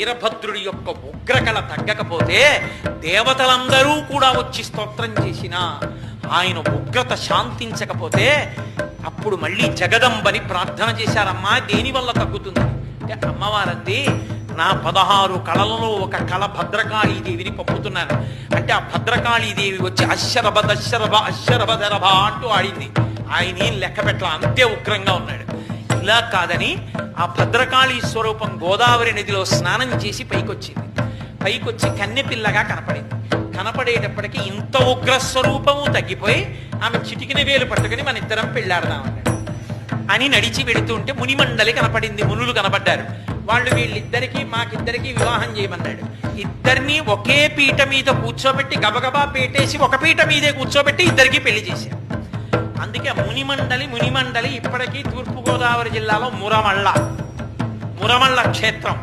వీరభద్రుడి యొక్క ఉగ్రకళ తగ్గకపోతే దేవతలందరూ కూడా వచ్చి స్తోత్రం చేసినా ఆయన ఉగ్రత శాంతించకపోతే అప్పుడు మళ్ళీ జగదంబని ప్రార్థన చేశారమ్మా, దేనివల్ల తగ్గుతుంది అంటే అమ్మవారంది, నా 16 కళలలో ఒక కళ భద్రకాళీదేవిని పంపుతున్నాను అంటే ఆ భద్రకాళీదేవి వచ్చి అశ్శరభ దశరభ అశ్శరభ ధరభ అంటూ ఆడింది. ఆయన ఏం లెక్క పెట్టలా, అంతే ఉగ్రంగా ఉన్నాడు. ఇలా కాదని ఆ భద్రకాళీ స్వరూపం గోదావరి నదిలో స్నానం చేసి పైకొచ్చింది. పైకొచ్చి కన్నెపిల్లగా కనపడింది. కనపడేటప్పటికీ ఇంత ఉగ్ర స్వరూపము తగ్గిపోయి ఆమె చిటికిన వేలు పట్టుకుని మన ఇద్దరం పెళ్ళాడదామన్నాడు అని నడిచి వెడుతుంటే మునిమండలి కనపడింది, మునులు కనపడ్డారు. వాళ్ళు వీళ్ళిద్దరికీ మాకిద్దరికీ వివాహం చేయమన్నాడు. ఇద్దరిని ఒకే పీట మీద కూర్చోబెట్టి గబగబా పేటేసి ఒక పీట మీదే కూర్చోబెట్టి ఇద్దరికి పెళ్లి చేశారు. అందుకే మునిమండలి ఇప్పటికీ తూర్పుగోదావరి జిల్లాలో మురమళ్ళ క్షేత్రం